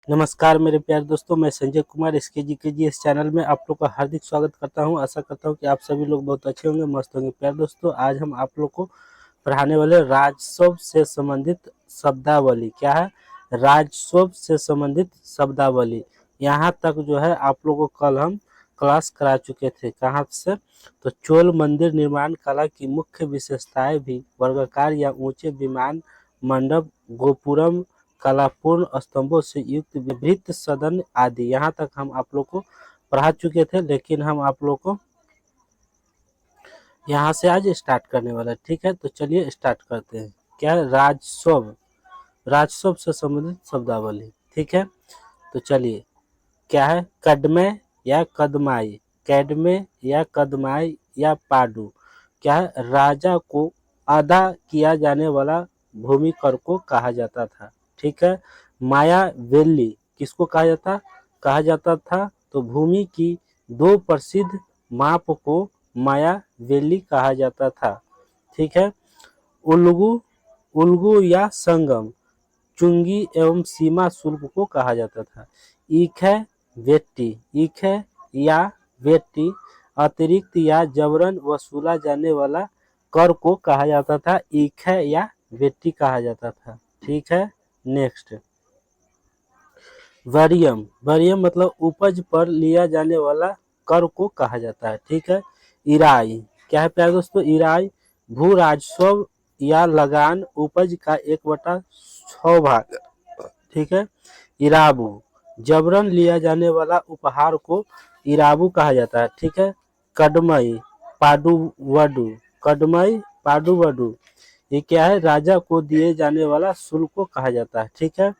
नमस्कार मेरे प्यारे दोस्तों, मैं संजय कुमार एसकेजी इस चैनल में आप लोग का हार्दिक स्वागत करता हूं। आशा करता हूं कि आप सभी लोग बहुत अच्छे होंगे, मस्त होंगे। प्यारे दोस्तों, आज हम आप लोग को पढ़ाने वाले राजस्व से संबंधित शब्दावली। क्या है? राजस्व से संबंधित शब्दावली। यहाँ तक जो है आप लोगों को कल हम क्लास करा चुके थे। कहाँ से? तो चोल मंदिर निर्माण कला की मुख्य विशेषताएं भी वर्गाकार या ऊंचे विमान मंडप, गोपुरम, कलापूर्ण स्तंभों से युक्त विभिन्न सदन आदि, यहाँ तक हम आप लोग को पढ़ा चुके थे। लेकिन हम आप लोग को यहाँ से आज स्टार्ट करने वाला है। ठीक है, तो चलिए स्टार्ट करते हैं। क्या है? राजस्व। राजस्व से संबंधित शब्दावली। ठीक है, तो चलिए। क्या है? कदमे या कदमाई, कैडमे या कदमाई या पाडू। क्या है? राजा को अदा किया जाने वाला भूमि कर को कहा जाता था। ठीक है। माया वेली किसको कहा जाता था? तो भूमि की दो प्रसिद्ध माप को माया वेली कहा जाता था। ठीक है। उल्गू उल्गू या संगम चुंगी एवं सीमा शुल्क को कहा जाता था। ईख है या वेट्टी अतिरिक्त या जबरन वसूला जाने वाला कर को कहा जाता था। ईख है या वेट्टी कहा जाता था। ठीक है। नेक्स्ट, वरियम। वरियम मतलब उपज पर लिया जाने वाला कर को कहा जाता है। ठीक है। इराई। क्या है प्यारे दोस्तों? इराई भू राजस्व या लगान उपज का 1/6 भाग। ठीक है। इराबू जबरन लिया जाने वाला उपहार को इराबू कहा जाता है। ठीक है। कदमई पाडुवडू कदमई पाडुवडू ये क्या है? राजा को दिए जाने वाला शुल्क को कहा जाता है। ठीक है।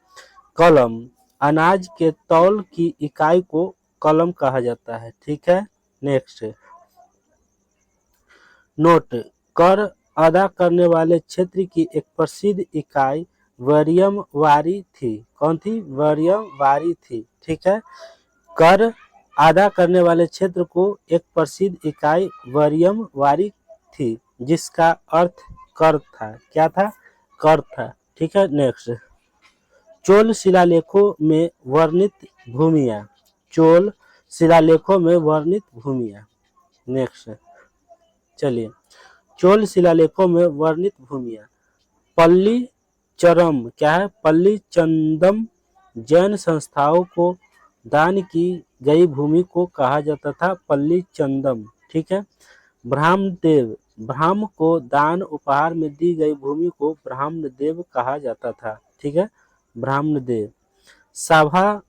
कलम अनाज के तौल की इकाई को कलम कहा जाता है। ठीक है। Next, note. कर अदा करने वाले क्षेत्र की एक प्रसिद्ध इकाई वरियम वारी थी। कौन थी? वरियम वारी थी। ठीक है। कर अदा करने वाले क्षेत्र को एक प्रसिद्ध इकाई वरियम वारी थी, जिसका अर्थ कर था। क्या था? कर था। ठीक है। नेक्स्ट, चोल शिलालेखों में वर्णित भूमियां। चोल शिलालेखों में वर्णित भूमियां। नेक्स्ट, चलिए। चोल शिलालेखों में वर्णित भूमियां। पल्ली चरम। क्या है? पल्ली चंदम जैन संस्थाओं को दान की गई भूमि को कहा जाता था पल्ली चंदम। ठीक है। ब्राह्मदेव ब्राह्म को दान उपहार में दी गई भूमि को ब्राह्मदेव कहा जाता था। ठीक है। ब्राह्मदेव। साभा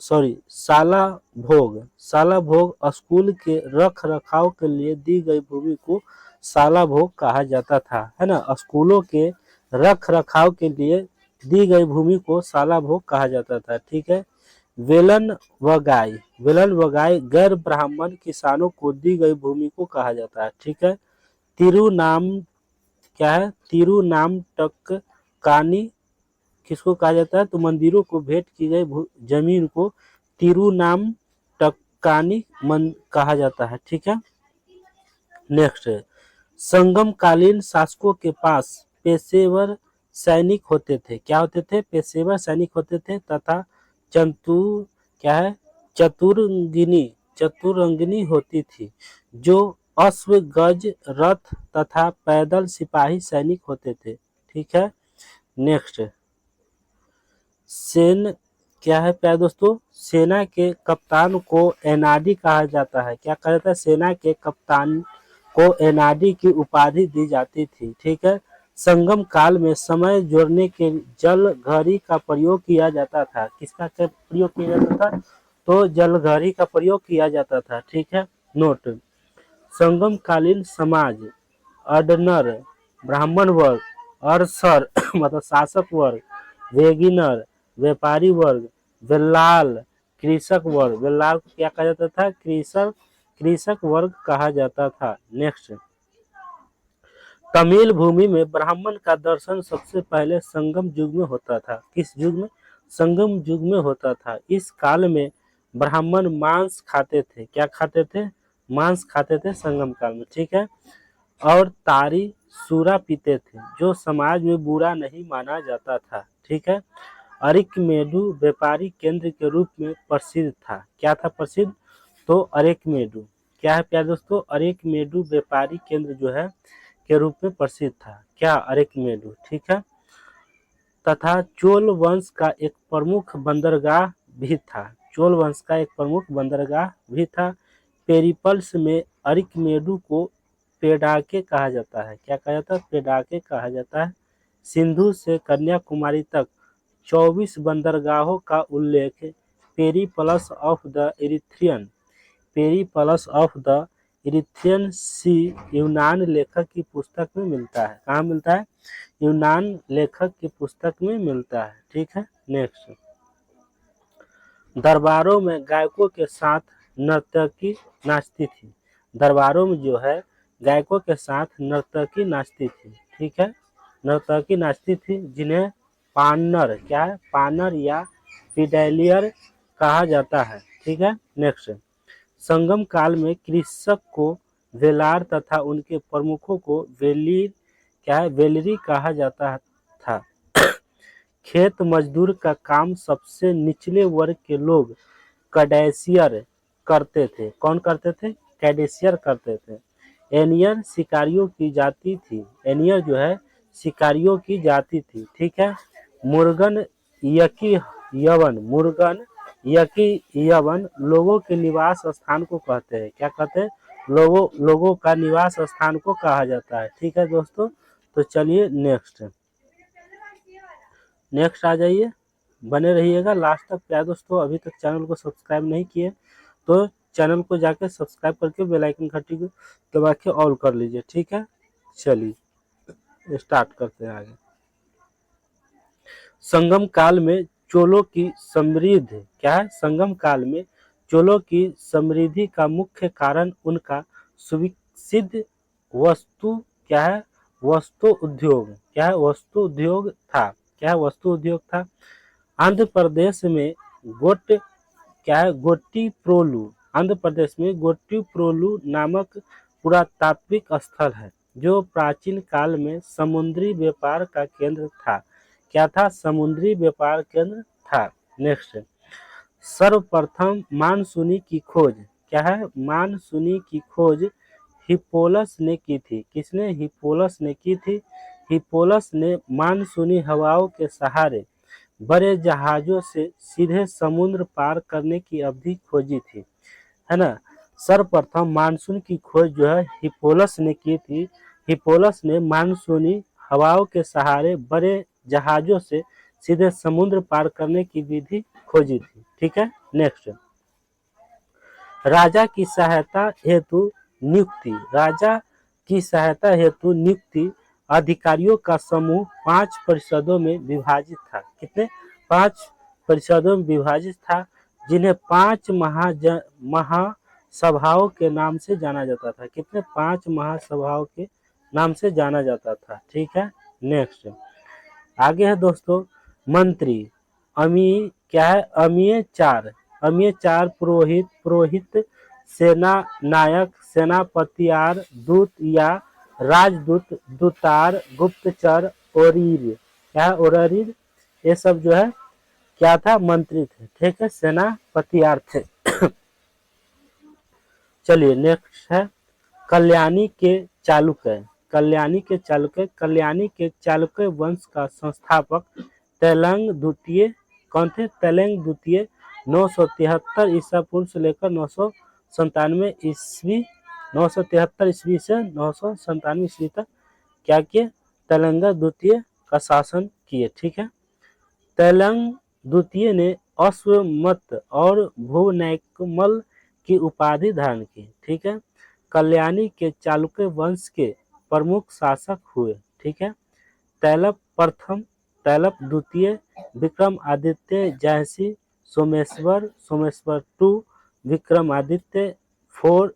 साला भोग स्कूल के रख रखाव के लिए दी गई भूमि को साला भोग कहा जाता था, है ना। स्कूलों के रख रखाव के लिए दी गई भूमि को साला भोग कहा जाता था। ठीक है। वेलन व गाय गैर ब्राह्मण किसानों को दी गई भूमि को कहा जाता है। ठीक है। तिरुनाम। क्या है? तिरुनामटक कानी किसको कहा जाता है? तो मंदिरों को भेंट की गई जमीन को तिरुनामटक्कानी कहा जाता है। ठीक है। नेक्स्ट, संगम कालीन शासकों के पास पेशेवर सैनिक होते थे। क्या होते थे? पेशेवर सैनिक होते थे तथा चतु क्या है? चतुरंगिनी होती थी, जो अश्व गज रथ तथा पैदल सिपाही सैनिक होते थे। ठीक है। नेक्स्ट, सेन। क्या है प्यारे दोस्तों? सेना के कप्तान को एनआरडी कहा जाता है। क्या कहा जाता है? सेना के कप्तान को एनआरडी की उपाधि दी जाती थी। ठीक है। संगम काल में समय जोड़ने के जल घड़ी का प्रयोग किया जाता था। किसका प्रयोग किया जाता था? तो जल घड़ी का प्रयोग किया जाता था। ठीक है। नोट, संगम कालीन समाज अडनर ब्राह्मण वर्ग, अरसर मतलब शासक वर्ग, वेगिनर व्यापारी वर्ग, वेल्लाल कृषक वर्ग। वेल्लाल को क्या कहा जाता था? कृषक वर्ग कहा जाता था। नेक्स्ट, तमिल भूमि में ब्राह्मण का दर्शन सबसे पहले संगम युग में होता था। किस युग में? संगम युग में होता था। इस काल में ब्राह्मण मांस खाते थे। क्या खाते थे? मांस खाते थे संगम काल में। ठीक है। और तारी सूरा पीते थे, जो समाज में बुरा नहीं माना जाता था। ठीक है। अरिकमेडु व्यापारी केंद्र के रूप में प्रसिद्ध था। क्या था प्रसिद्ध? तो अरिकमेडु क्या है प्यारे दोस्तों? अरिकमेडु व्यापारी केंद्र जो है के रूप में प्रसिद्ध था। क्या? अरिकमेडु। ठीक है। तथा चोल वंश का एक प्रमुख बंदरगाह भी था। चोल वंश का एक प्रमुख बंदरगाह भी था। पेरिपल्स में अरिकमेडु को पेडाके कहा जाता है। क्या कहा जाता है? पेडाके कहा जाता है। सिंधु से कन्याकुमारी तक 24 बंदरगाहों का उल्लेख Periplus of the Erythraean Periplus of the Erythraean sea यूनान लेखक की पुस्तक में मिलता है। कहाँ मिलता है? यूनान लेखक की पुस्तक में मिलता है। ठीक है। नेक्स्ट, दरबारों में गायकों के साथ नर्तकी नाचती थी। दरबारों में जो है गायकों के साथ नर्तकी नाचती थी। ठीक है। नर्तकी नाचती थी जिन्हें पान्नर क्या है? पान्नर या फिडेलियर कहा जाता है। ठीक है। नेक्स्ट, संगम काल में कृषक को वेलार तथा उनके प्रमुखों को वेलीर क्या है? वेलरी कहा जाता था। खेत मजदूर का काम सबसे निचले वर्ग के लोग कैडेसियर करते थे। कौन करते थे? कैडेसियर करते थे। एनियर शिकारियों की जाति थी। एनियर जो है शिकारियों की जाति थी। ठीक है। मुर्गन यकी यवन लोगों के निवास स्थान को कहते हैं। क्या कहते हैं? लोगों का निवास स्थान को कहा जाता है। ठीक है दोस्तों। तो चलिए नेक्स्ट आ जाइए, बने रहिएगा लास्ट तक। प्यारे दोस्तों अभी तक चैनल को सब्सक्राइब नहीं किए तो चैनल को जाकर सब्सक्राइब करके बेल आइकन घंटी को दबा के ऑल कर लीजिए। ठीक है। चलिए स्टार्ट करते हैं आगे। संगम काल में चोलों की समृद्धि क्या है? संगम काल में चोलों की समृद्धि का मुख्य कारण उनका सुविकसित वस्तु क्या है? वस्तु उद्योग क्या है? वस्तु उद्योग था। क्या है? वस्तु उद्योग था। आंध्र प्रदेश में गोट क्या है? गोट्टीप्रोलु आंध्र प्रदेश में गोट्टीप्रोलु नामक पुरातात्विक स्थल है जो प्राचीन काल में समुद्री व्यापार का केंद्र था। क्या था? समुद्री व्यापार केंद्र था। नेक्स्ट, सर्वप्रथम मानसूनी की खोज क्या है? मानसूनी की खोज हिप्पोलस ने की थी। किसने? हिप्पोलस ने की थी। हिप्पोलस ने मानसूनी हवाओं के सहारे बड़े जहाजों से सीधे समुद्र पार करने की अवधि खोजी थी, है ना। सर्वप्रथम मानसून की खोज जो है हिप्पोलस ने की थी। हिप्पोलस ने मानसूनी हवाओं के सहारे बड़े जहाजों से सीधे समुद्र पार करने की विधि खोजी थी। ठीक है। नेक्स्ट, राजा की सहायता हेतु नियुक्ति। राजा की सहायता हेतु नियुक्ति अधिकारियों का समूह 5 परिषदों में विभाजित था। कितने? 5 परिषदों में विभाजित था जिन्हें 5 महासभाओं के नाम से जाना जाता था। कितने? 5 महासभाओं के नाम से जाना जाता था। ठीक है। नेक्स्ट, आगे है दोस्तों मंत्री अमीय क्या है? अमीय चार पुरोहित सेना नायक सेनापतियार दूत या राजदूत दूतार गुप्तचर ओरीर क्या है? ओरीर ये सब जो है क्या था? मंत्री थे। ठीक है। सेनापतियार थे। चलिए नेक्स्ट है कल्याणी के चालुक्य। कल्याणी के चालुक्य वंश का संस्थापक तैलंग द्वितीय कौन थे? तैलंग द्वितीय 973 ईसा पूर्व से लेकर 997 ईस्वी 973 ईस्वी से 997 ईस्वी तक क्या किए? तैलंग द्वितीय का शासन किए। ठीक है। तैलंग द्वितीय ने अश्वमत और भुवनैकमल की उपाधि धारण की। ठीक है। कल्याणी के चालुक्य वंश के प्रमुख शासक हुए। ठीक है। तैलप प्रथम, तैलप द्वितीय, विक्रमादित्य जयसी, सोमेश्वर 2, विक्रमादित्य 4,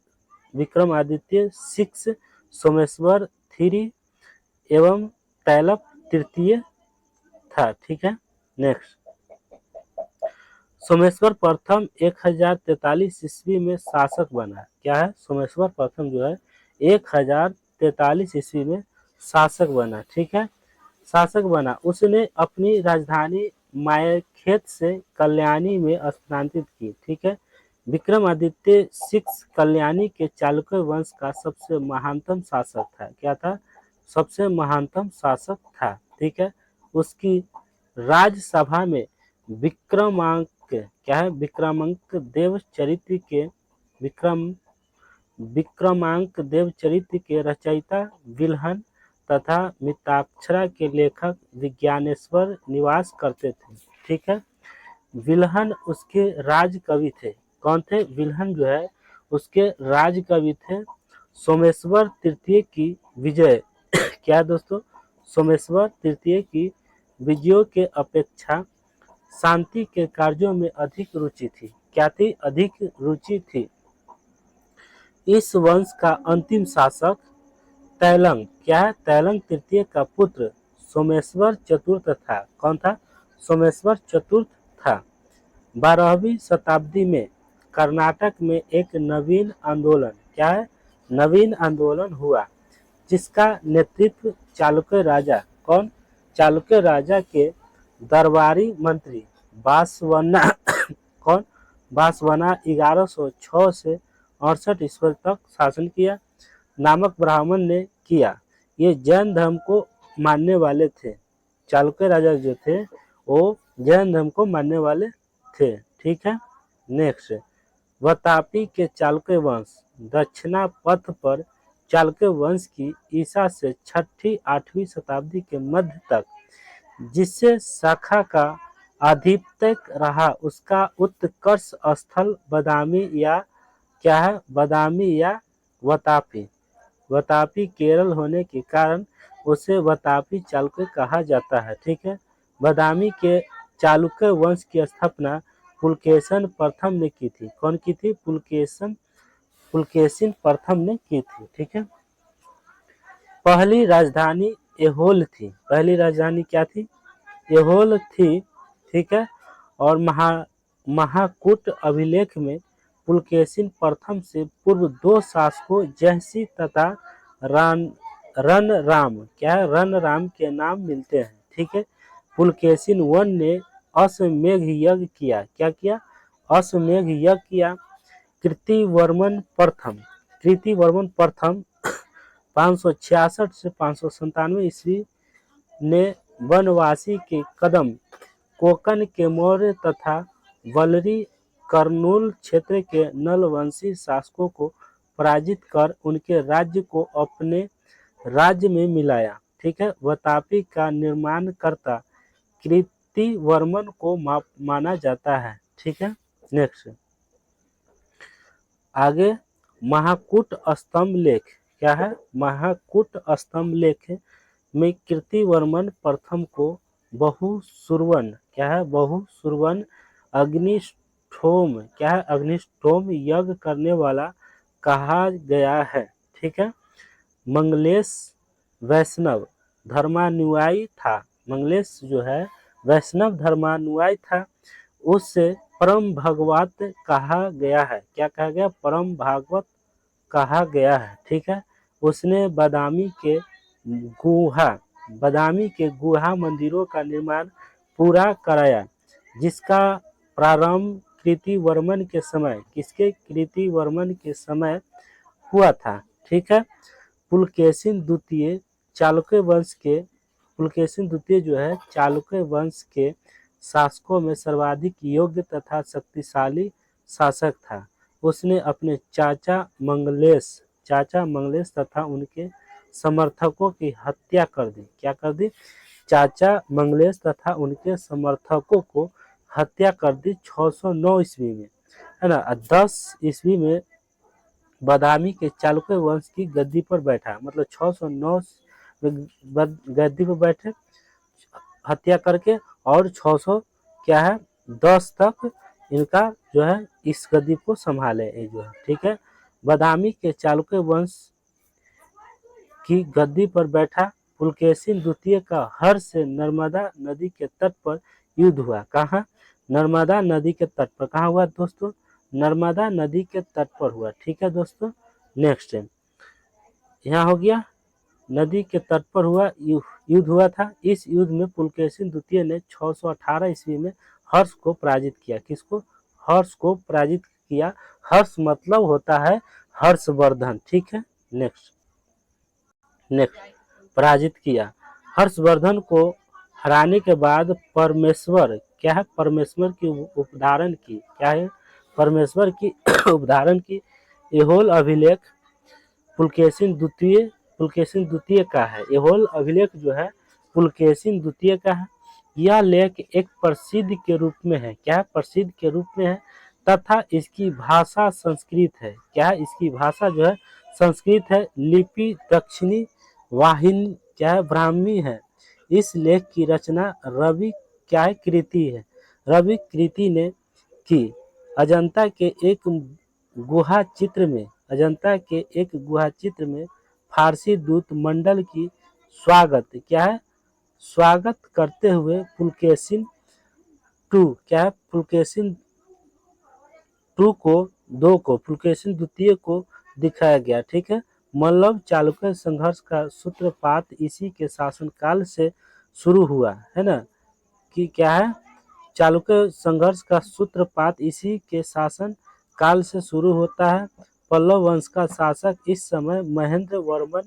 विक्रमादित्य 6, सोमेश्वर 3 एवं तैलप तृतीय था। ठीक है। नेक्स्ट, सोमेश्वर प्रथम 1043 ईस्वी में शासक बना। क्या है? सोमेश्वर प्रथम जो है 1043 ईस्वी में शासक बना। ठीक है। शासक बना। उसने अपनी राजधानी मायखेत से कल्याणी में स्थानांतरित की। ठीक है, विक्रमादित्य 6 कल्याणी के चालुक्य वंश का सबसे महानतम शासक था। क्या था? सबसे महानतम शासक था। ठीक है, उसकी राज्यसभा में विक्रमांक, क्या है, विक्रमांक देव चरित्र के विक्रमांक देव चरित्र के रचयिता विल्हन तथा मिताक्षरा के लेखक विज्ञानेश्वर निवास करते थे। ठीक है, विल्हन उसके राज कवि थे। कौन थे? विल्हन जो है उसके राज कवि थे। सोमेश्वर तृतीय की विजय क्या है दोस्तों? सोमेश्वर तृतीय की विजयों के अपेक्षा शांति के कार्यों में अधिक रुचि थी। क्या थी? अधिक रुचि थी। इस वंश का अंतिम शासक तैलंग, क्या है? तैलंग तृतीय का पुत्र सोमेश्वर चतुर्थ था। कौन था? सोमेश्वर चतुर्थ था। 12वीं शताब्दी में कर्नाटक में एक नवीन आंदोलन, क्या है? नवीन आंदोलन हुआ, जिसका नेतृत्व चालुक्य राजा, कौन? चालुक्य राजा के दरबारी मंत्री बासवन्ना कौन? बासवना 1106 से 68 ईस्वी तक शासन किया नामक ब्राह्मण ने किया। ये जैन धर्म को मानने वाले थे। चालुक्य राजा जो थे वो जैन धर्म को मानने वाले थे। ठीक है, नेक्स्ट, वातापी के चालुक्य वंश दक्षिणा पथ पर चालुक्य वंश की ईसा से 6वीं-8वीं शताब्दी के मध्य तक जिससे शाखा का आधिपत्य रहा, उसका उत्कर्ष स्थल बादामी या, क्या है? बादामी या वातापी। वातापी केरल होने के कारण उसे वातापी चालुक्य कहा जाता है। ठीक है, बादामी के चालुक्य वंश की स्थापना पुलकेशिन प्रथम ने की थी। कौन की थी? पुलकेशिन प्रथम ने की थी। ठीक है, पहली राजधानी ऐहोल थी। पहली राजधानी क्या थी? ऐहोल थी। ठीक है, और महाकूट अभिलेख में पुलकेशिन प्रथम से पूर्व 2 शासकों जयसिंह तथा रणराम, क्या है? रणराम के नाम मिलते हैं। ठीक है, पुलकेशिन 1 ने अश्वमेध यज्ञ किया। क्या किया? अश्वमेध यज्ञ किया। कीर्तिवर्मन प्रथम 566 से 597 ईस्वी ने वनवासी के कदम कोकण के मौर्य तथा वल्लरी कर्नूल क्षेत्र के नलवंशी शासकों को पराजित कर उनके राज्य को अपने राज्य में मिलाया। ठीक है, वातापी का निर्माणकर्ता कीर्तिवर्मन को माना जाता है। ठीक है, नेक्स्ट, आगे महाकूट स्तंभ लेख, क्या है? महाकूट स्तंभ लेख में कीर्तिवर्मन प्रथम को बहुसुरवन, क्या है? बहुसुरवन अग्निष्टोम, क्या है? अग्निष्टोम यज्ञ करने वाला कहा गया है। ठीक है, मंगलेश वैष्णव धर्मानुयायी था। मंगलेश जो है वैष्णव धर्मानुयायी था। उससे परम भागवत कहा गया है। क्या कहा गया? परम भागवत कहा गया है। ठीक है, उसने बादामी के गुहा मंदिरों का निर्माण पूरा कराया, जिसका प्रारंभ कीर्तिवर्मन के समय, किसके? कीर्तिवर्मन के समय हुआ था। ठीक है, पुलकेशिन द्वितीय जो है चालुक्य वंश के शासकों में सर्वाधिक योग्य तथा शक्तिशाली शासक था। उसने अपने चाचा मंगलेश तथा उनके समर्थकों की हत्या कर दी। क्या कर दी? चाचा मंगलेश तथा उनके समर्थकों को हत्या कर दी 609 ईस्वी में, है ना। 10 ईस्वी में बादामी के चालुक्य वंश की गद्दी पर बैठा, मतलब 609 में गद्दी पर बैठे हत्या करके, और 600 क्या है 10 तक इनका जो है इस गद्दी को संभाले जो है। ठीक है, बादामी के चालुक्य वंश की गद्दी पर बैठा पुलकेशिन द्वितीय का हर से नर्मदा नदी के तट पर युद्ध हुआ। कहाँ? नर्मदा नदी के तट पर। कहाँ हुआ दोस्तों? नर्मदा नदी के तट पर हुआ। ठीक है दोस्तों, नेक्स्ट यहाँ हो गया। नदी के तट पर युद्ध हुआ था। इस युद्ध में पुलकेशिन द्वितीय ने 618 ईस्वी में हर्ष को पराजित किया। किसको? हर्ष को पराजित किया। हर्ष मतलब होता है हर्षवर्धन। ठीक है, नेक्स्ट पराजित किया। हर्षवर्धन को हराने के बाद परमेश्वर क्या है? परमेश्वर की उपधारण की। क्या है? परमेश्वर की उपधारण की। एहोल अभिलेख पुलकेशिन द्वितीय का है। एहोल अभिलेख जो है पुलकेशिन द्वितीय का है। यह लेख एक प्रसिद्ध के रूप में है। क्या है? प्रसिद्ध के रूप में है तथा इसकी भाषा संस्कृत है। क्या है? इसकी भाषा जो है संस्कृत है। लिपि दक्षिणी वाहिनी क्या है? ब्राह्मी है। इस लेख की रचना रवि क्या है? कृति है। रवि कृति ने की। अजंता के एक गुहा चित्र में फारसी दूत मंडल की स्वागत क्या है? स्वागत करते हुए पुलकेशिन क्या है? पुलकेशिन पुलकेशिन द्वितीय को दिखाया गया। ठीक है, मल्लव चालुक्य संघर्ष का सूत्रपात इसी के शासनकाल से शुरू हुआ है ना, कि क्या है? चालुक्य संघर्ष का सूत्रपात इसी के शासन काल से शुरू होता है। पल्लव वंश का शासक इस समय महेंद्र वर्मन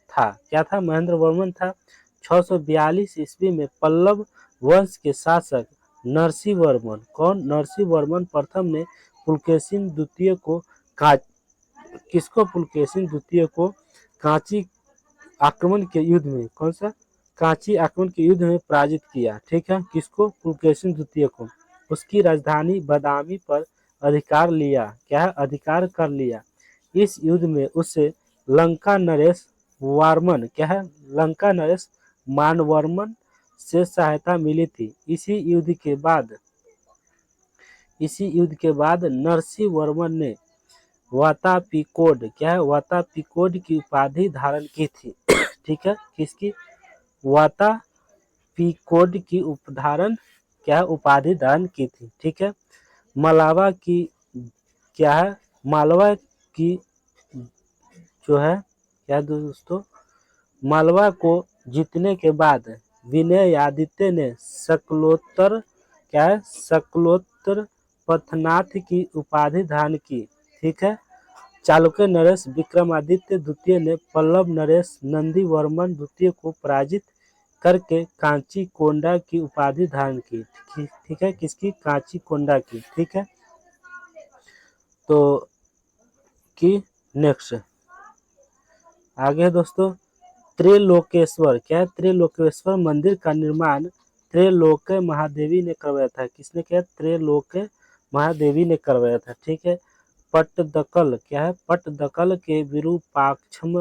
था। क्या था? महेंद्र वर्मन था। 642 ईस्वी में पल्लव वंश के शासक नरसिंह वर्मन, कौन? नरसिंह वर्मन प्रथम ने पुलकेशिन द्वितीय को पुलकेशिन द्वितीय को कांची आक्रमण के युद्ध में, कौन सा? कांची आक्रमण के युद्ध में पराजित किया। ठीक है, किसको? पुलकेशिन द्वितीय को। उसकी राजधानी बदामी पर अधिकार लिया। क्या है? अधिकार कर लिया। इस युद्ध में उसे लंका नरेश वार्मन क्या है? लंका नरेश मानवर्मन से सहायता मिली थी। इसी युद्ध के बाद नरसिंह वर्मन ने वातापिकोड क्या है? वातापिकोड की उपाधि धारण की थी। ठीक है, किसकी? वातापिकोड की उपाधि धारण की थी। ठीक है, मालवा की क्या है? मालवा की जो है क्या दोस्तों? मालवा को जीतने के बाद विनयादित्य ने शकलोत्तर क्या है? शकलोत्तर पथनाथ की उपाधि धारण की। ठीक है, चालुक्य नरेश विक्रमादित्य द्वितीय ने पल्लव नरेश नंदी वर्मन द्वितीय को पराजित करके कांची कोंडा की उपाधि धारण की। ठीक है, किसकी? कांची कोंडा की। ठीक है, तो की नेक्स्ट आगे दोस्तों, त्रिलोकेश्वर क्या है? त्रिलोकेश्वर मंदिर का निर्माण त्रैलोक्य महादेवी ने करवाया था। किसने किया? त्रैलोक्य महादेवी ने करवाया था। ठीक है, पट्टदकल क्या है? पट्टदकल के विरूपाक्षम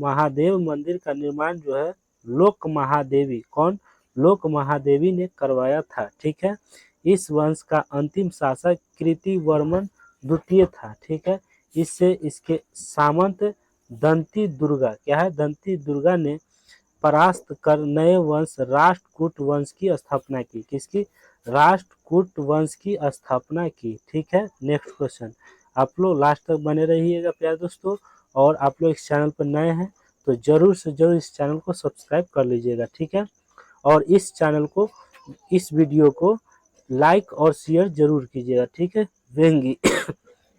महादेव मंदिर का निर्माण जो है लोक महादेवी, कौन? लोक महादेवी ने करवाया था। ठीक है, इस वंश का अंतिम शासक कृति वर्मन द्वितीय था। ठीक है, इससे इसके सामंत दंती दुर्गा क्या है? दंती दुर्गा ने परास्त कर नए वंश राष्ट्रकूट वंश की स्थापना की। किसकी? राष्ट्रकूट वंश की स्थापना की। ठीक है, नेक्स्ट क्वेश्चन। आप लोग लास्ट तक बने रहिएगा प्यारे दोस्तों, और आप लोग इस चैनल पर नए हैं तो जरूर से जरूर इस चैनल को सब्सक्राइब कर लीजिएगा। ठीक है, और इस वीडियो को लाइक और शेयर जरूर कीजिएगा। ठीक है, वेंगी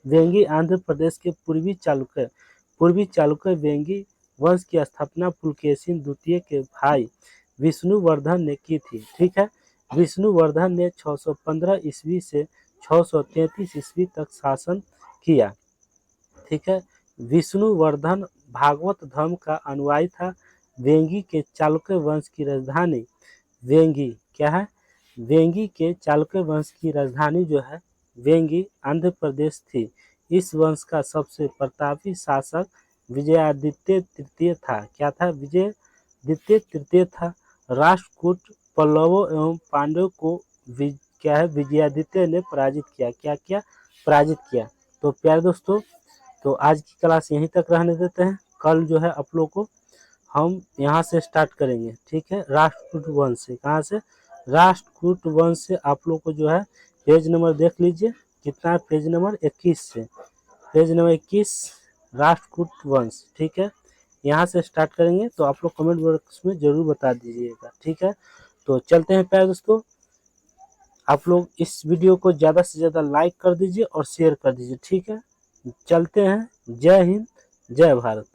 वेंगी आंध्र प्रदेश के पूर्वी चालुक्य वेंगी वंश की स्थापना पुलकेशिन द्वितीय के भाई विष्णुवर्धन ने की थी। ठीक है, विष्णुवर्धन ने 615 ईस्वी से 633 ईस्वी तक शासन किया। ठीक है, विष्णुवर्धन भागवत धर्म का अनुयायी था। वेंगी के चालुक्य वंश की राजधानी वेंगी क्या है? वेंगी के चालुक्य वंश की राजधानी जो है वेंगी आंध्र प्रदेश थी। इस वंश का सबसे प्रतापी शासक विजयादित्य तृतीय था। क्या था? विजयादित्य तृतीय था। राष्ट्रकूट पल्लवों एवं पांडवों को क्या है? विजयादित्य ने पराजित किया। क्या किया? पराजित किया। तो प्यारे दोस्तों, तो आज की क्लास यहीं तक रहने देते हैं। कल जो है आप लोग को हम यहाँ से स्टार्ट करेंगे। ठीक है, राष्ट्रकूट वंश से। कहाँ से? राष्ट्रकूट वंश से आप लोग को जो है पेज नंबर देख लीजिए, कितना? पेज नंबर 21 से। पेज नंबर 21 राष्ट्रकूट वंश। ठीक है, यहाँ से स्टार्ट करेंगे, तो आप लोग कमेंट बॉक्स में जरूर बता दीजिएगा। ठीक है, तो चलते हैं प्यारे दोस्तों, आप लोग इस वीडियो को ज़्यादा से ज़्यादा लाइक कर दीजिए और शेयर कर दीजिए। ठीक है, चलते हैं। जय हिंद, जय भारत।